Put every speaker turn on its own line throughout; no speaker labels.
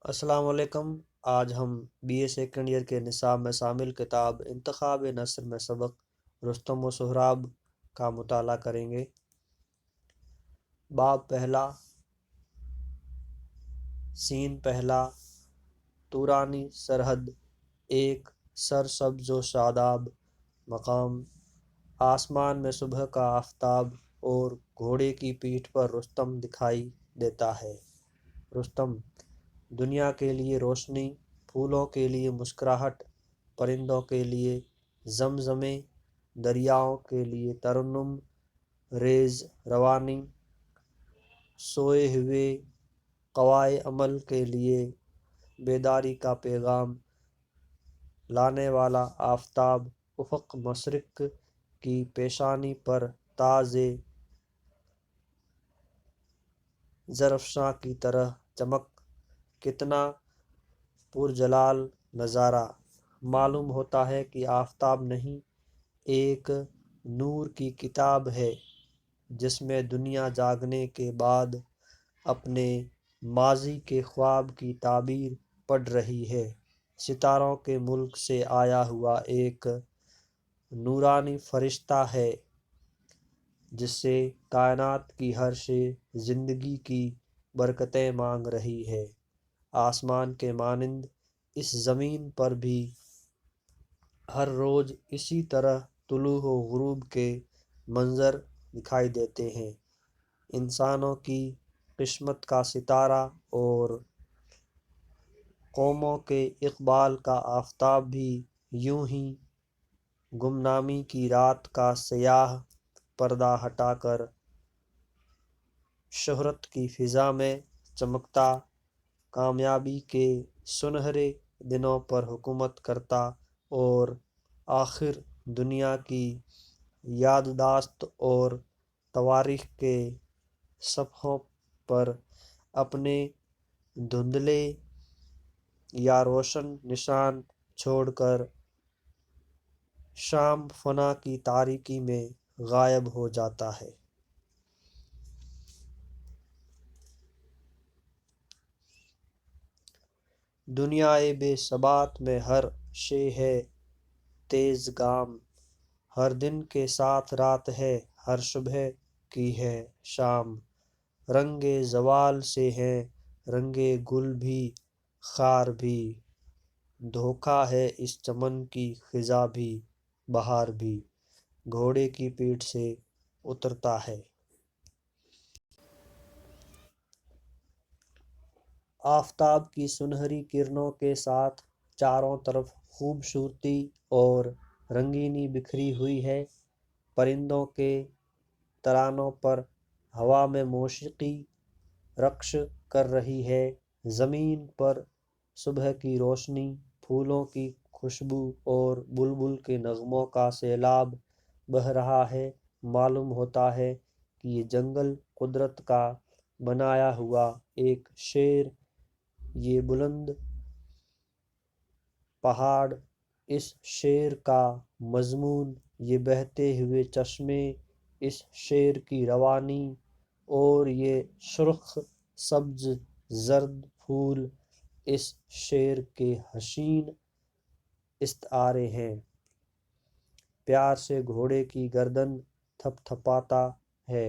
السلام علیکم۔ آج ہم بی اے سیکنڈ ایئر کے نصاب میں شامل کتاب انتخاب نثر میں سبق رستم و سہراب کا مطالعہ کریں گے۔ باب پہلا، سین پہلا، تورانی سرحد، ایک سرسبز و شاداب مقام، آسمان میں صبح کا آفتاب اور گھوڑے کی پیٹھ پر رستم دکھائی دیتا ہے۔ رستم: دنیا کے لیے روشنی، پھولوں کے لیے مسکراہٹ، پرندوں کے لیے زمزمے، دریاؤں کے لیے ترنم ریز روانی، سوئے ہوئے قوائے عمل کے لیے بیداری کا پیغام لانے والا آفتاب، افق مشرق کی پیشانی پر تاج زرافشاں کی طرح چمک، کتنا پرجلال نظارہ! معلوم ہوتا ہے کہ آفتاب نہیں، ایک نور کی کتاب ہے جس میں دنیا جاگنے کے بعد اپنے ماضی کے خواب کی تعبیر پڑھ رہی ہے۔ ستاروں کے ملک سے آیا ہوا ایک نورانی فرشتہ ہے جس سے کائنات کی ہر شے زندگی کی برکتیں مانگ رہی ہے۔ آسمان کے مانند اس زمین پر بھی ہر روز اسی طرح طلوع و غروب کے منظر دکھائی دیتے ہیں۔ انسانوں کی قسمت کا ستارہ اور قوموں کے اقبال کا آفتاب بھی یوں ہی گمنامی کی رات کا سیاہ پردہ ہٹا کر شہرت کی فضا میں چمکتا، کامیابی کے سنہرے دنوں پر حکومت کرتا اور آخر دنیا کی یادداشت اور تواریخ کے صفحوں پر اپنے دھندلے یا روشن نشان چھوڑ کر شام فنا کی تاریکی میں غائب ہو جاتا ہے۔ دنیائے بے ثبات میں ہر شے ہے تیز گام، ہر دن کے ساتھ رات ہے، ہر صبح کی ہے شام، رنگے زوال سے ہیں رنگے گل بھی خار بھی، دھوکہ ہے اس چمن کی خزاں بھی بہار بھی، گھوڑے کی پیٹھ سے اترتا ہے۔ آفتاب کی سنہری کرنوں کے ساتھ چاروں طرف خوبصورتی اور رنگینی بکھری ہوئی ہے۔ پرندوں کے ترانوں پر ہوا میں موسیقی رقص کر رہی ہے۔ زمین پر صبح کی روشنی، پھولوں کی خوشبو اور بلبل کے نغموں کا سیلاب بہہ رہا ہے۔ معلوم ہوتا ہے کہ یہ جنگل قدرت کا بنایا ہوا ایک شعر، یہ بلند پہاڑ اس شعر کا مضمون، یہ بہتے ہوئے چشمے اس شعر کی روانی، اور یہ سرخ سبز زرد پھول اس شعر کے حسین استعارے ہیں۔ پیار سے گھوڑے کی گردن تھپ تھپاتا ہے۔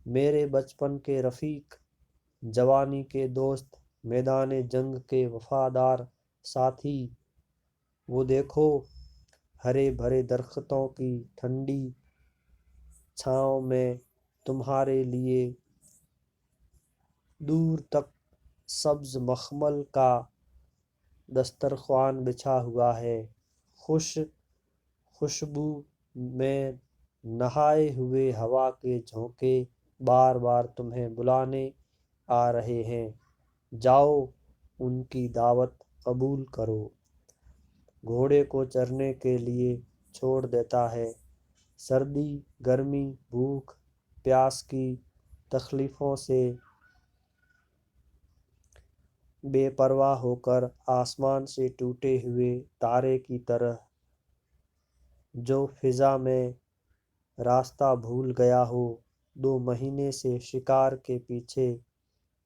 میرے بچپن کے رفیق، جوانی کے دوست، میدان جنگ کے وفادار ساتھی، وہ دیکھو ہرے بھرے درختوں کی ٹھنڈی چھاؤں میں تمہارے لیے دور تک سبز مخمل کا دسترخوان بچھا ہوا ہے۔ خوشبو میں نہائے ہوئے ہوا کے جھونکے بار بار تمہیں بلانے آ رہے ہیں، جاؤ ان کی دعوت قبول کرو۔ گھوڑے کو چرنے کے لیے چھوڑ دیتا ہے۔ سردی، گرمی، بھوک پیاس کی تکلیفوں سے بے پرواہ ہو کر آسمان سے ٹوٹے ہوئے تارے کی طرح جو فضا میں راستہ بھول گیا ہو، 2 مہینے سے شکار کے پیچھے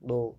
2,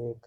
1,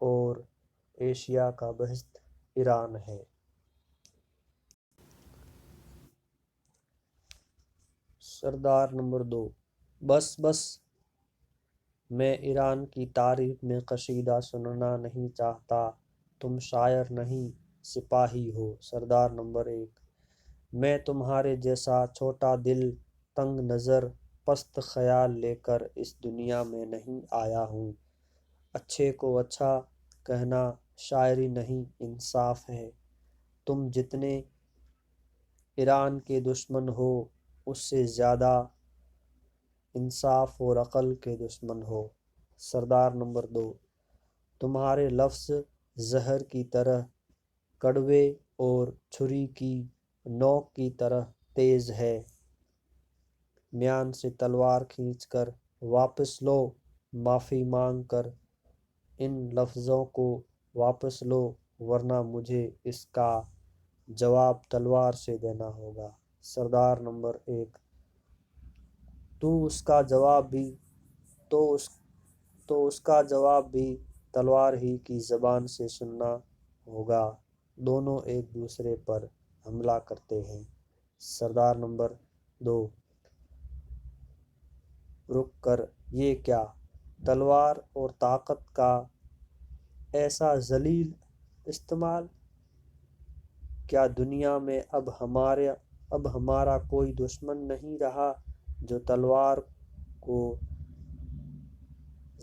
اور ایشیا کا بہشت ایران ہے۔ سردار نمبر 2: بس بس، میں ایران کی تعریف میں قصیدہ سننا نہیں چاہتا، تم شاعر نہیں سپاہی ہو۔ سردار نمبر 1: میں تمہارے جیسا چھوٹا دل، تنگ نظر، پست خیال لے کر اس دنیا میں نہیں آیا ہوں۔ اچھے کو اچھا کہنا شاعری نہیں، انصاف ہے۔ تم جتنے ایران کے دشمن ہو، اس سے زیادہ انصاف اور عقل کے دشمن ہو۔ سردار نمبر 2: تمہارے لفظ زہر کی طرح کڑوے اور چھری کی نوک کی طرح تیز ہے۔ میان سے تلوار کھینچ کر واپس لو، معافی مانگ کر ان لفظوں کو واپس لو، ورنہ مجھے اس کا جواب تلوار سے دینا ہوگا۔ سردار نمبر 1: تو اس کا جواب بھی تلوار ہی کی زبان سے سننا ہوگا۔ دونوں ایک دوسرے پر حملہ کرتے ہیں۔ سردار نمبر 2: رک کر یہ کیا؟ تلوار اور طاقت کا ایسا ذلیل استعمال! کیا دنیا میں اب ہمارا کوئی دشمن نہیں رہا جو تلوار کو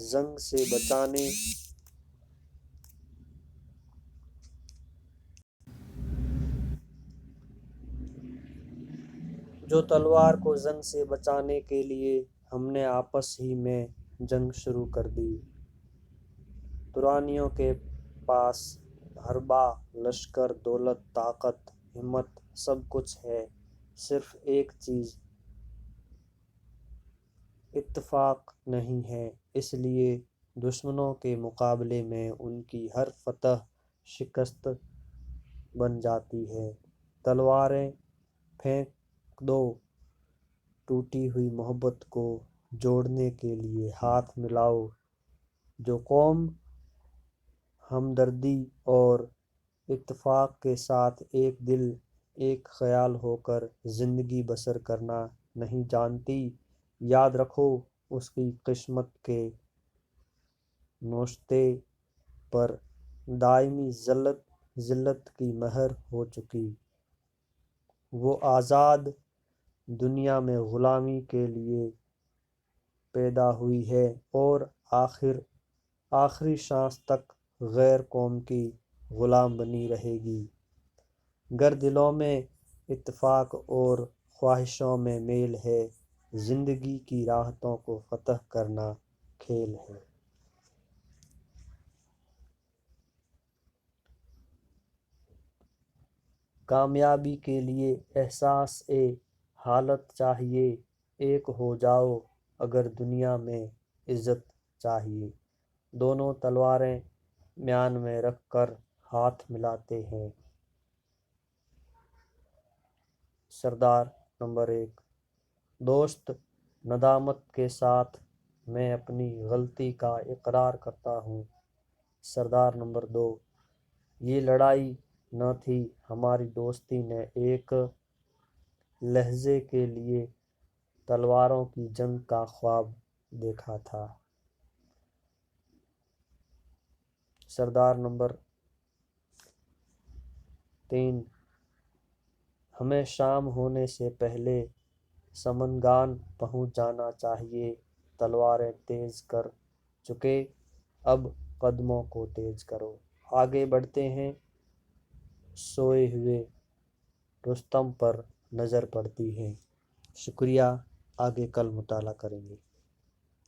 زنگ سے بچانے کے لیے ہم نے آپس ہی میں جنگ شروع کر دی؟ ترانیوں کے پاس حربہ، لشکر، دولت، طاقت، ہمت سب کچھ ہے، صرف ایک چیز اتفاق نہیں ہے۔ اس لیے دشمنوں کے مقابلے میں ان کی ہر فتح شکست بن جاتی ہے۔ تلواریں پھینک دو، ٹوٹی ہوئی محبت کو جوڑنے کے لیے ہاتھ ملاؤ۔ جو قوم ہمدردی اور اتفاق کے ساتھ ایک دل، ایک خیال ہو کر زندگی بسر کرنا نہیں جانتی، یاد رکھو اس کی قسمت کے نوشتے پر دائمی ذلت کی مہر ہو چکی۔ وہ آزاد دنیا میں غلامی کے لیے پیدا ہوئی ہے اور آخری سانس تک غیر قوم کی غلام بنی رہے گی۔ گر دلوں میں اتفاق اور خواہشوں میں میل ہے، زندگی کی راحتوں کو فتح کرنا کھیل ہے۔ کامیابی کے لیے احساس حالت چاہیے، ایک ہو جاؤ اگر دنیا میں عزت چاہیے۔ دونوں تلواریں میان میں رکھ کر ہاتھ ملاتے ہیں۔ سردار نمبر 1: دوست، ندامت کے ساتھ میں اپنی غلطی کا اقرار کرتا ہوں۔ سردار نمبر 2: یہ لڑائی نہ تھی، ہماری دوستی نے ایک لہجے کے لیے تلواروں کی جنگ کا خواب دیکھا تھا۔ سردار نمبر 3: ہمیں شام ہونے سے پہلے سمنگان پہنچ جانا چاہیے، تلواریں تیز کر چکے، اب قدموں کو تیز کرو، آگے بڑھتے ہیں۔ سوئے ہوئے رستم پر نظر پڑتی ہے۔ شکریہ، آگے کل مطالعہ کریں گے۔